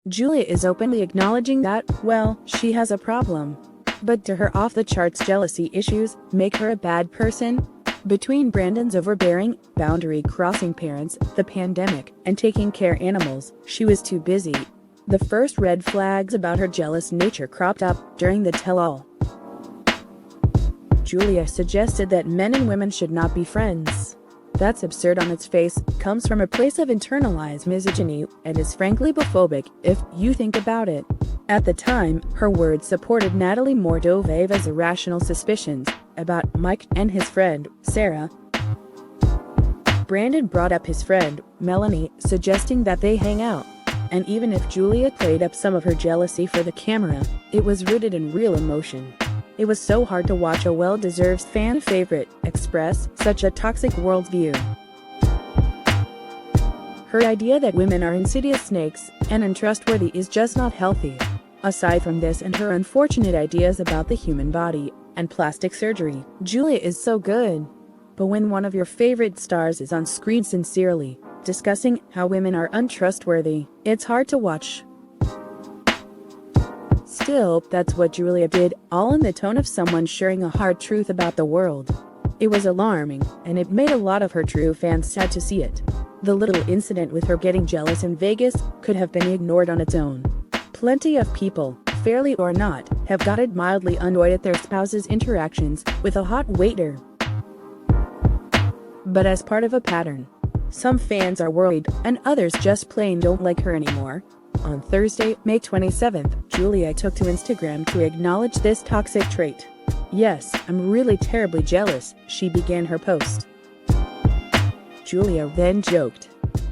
Julia is openly acknowledging that, well, she has a problem. But do her off-the-charts jealousy issues make her a bad person? Between Brandon's overbearing, boundary-crossing parents, the pandemic, and taking care animals, she was too busy. The first red flags about her jealous nature cropped up during the tell-all. Julia suggested that men and women should not be friends. That's absurd on its face, comes from a place of internalized misogyny, and is frankly biphobic, if you think about it. At the time, her words supported Natalie Mordovtseva's irrational suspicions about Mike and his friend, Sarah. Brandon brought up his friend, Melanie, suggesting that they hang out. And even if Julia played up some of her jealousy for the camera, it was rooted in real emotion. It was so hard to watch a well-deserved fan favorite express such a toxic worldview. Her idea that women are insidious snakes and untrustworthy is just not healthy. Aside from this and her unfortunate ideas about the human body and plastic surgery, Julia is so good. But when one of your favorite stars is on screen sincerely discussing how women are untrustworthy, it's hard to watch. Still, that's what Julia did, all in the tone of someone sharing a hard truth about the world. It was alarming, and it made a lot of her true fans sad to see it. The little incident with her getting jealous in Vegas could have been ignored on its own. Plenty of people, fairly or not, have gotten mildly annoyed at their spouse's interactions with a hot waiter. But as part of a pattern, some fans are worried, and others just plain don't like her anymore. On Thursday, May 27th, Julia took to Instagram to acknowledge this toxic trait. "Yes, I'm really terribly jealous," she began her post. Julia then joked.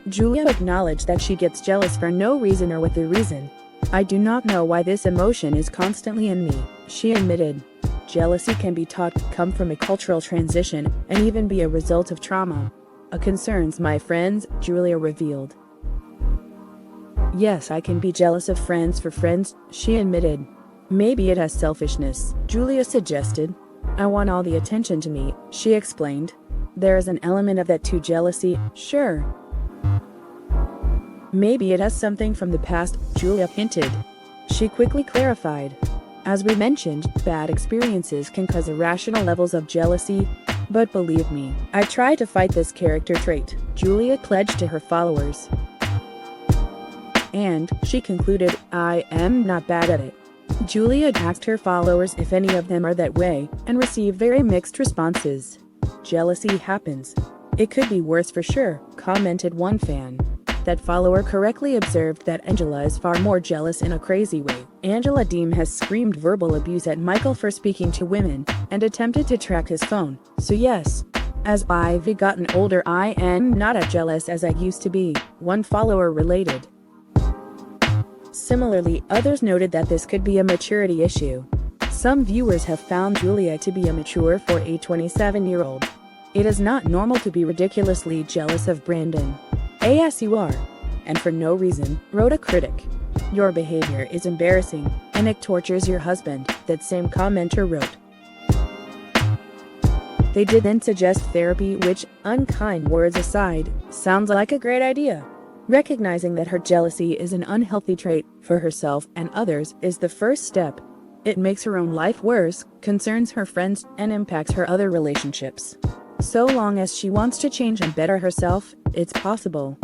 Julia acknowledged that she gets jealous for no reason or with a reason. "I do not know why this emotion is constantly in me," she admitted. Jealousy can be taught, come from a cultural transition, and even be a result of trauma. "It concerns my friends," Julia revealed. "Yes, I can be jealous of friends for friends," she admitted. "Maybe it has selfishness," Julia suggested. "I want all the attention to me," she explained. "There is an element of that to jealousy, sure. Maybe it has something from the past," Julia hinted. She quickly clarified. "As we mentioned, bad experiences can cause irrational levels of jealousy. But believe me, I try to fight this character trait," Julia pledged to her followers. And, she concluded, "I am not bad at it." Julia asked her followers if any of them are that way, and received very mixed responses. "Jealousy happens. It could be worse for sure," commented one fan. That follower correctly observed that Angela is far more jealous in a crazy way. Angela Deem has screamed verbal abuse at Michael for speaking to women, and attempted to track his phone. "So yes, as I've gotten older I am not as jealous as I used to be," one follower related. Similarly, others noted that this could be a maturity issue. Some viewers have found Julia to be immature for a 27-year-old. "It is not normal to be ridiculously jealous of Brandon. As you are. And for no reason," wrote a critic. "Your behavior is embarrassing, and it tortures your husband," that same commenter wrote. They did then suggest therapy, which, unkind words aside, sounds like a great idea. Recognizing that her jealousy is an unhealthy trait for herself and others is the first step. It makes her own life worse, concerns her friends, and impacts her other relationships. So long as she wants to change and better herself, it's possible.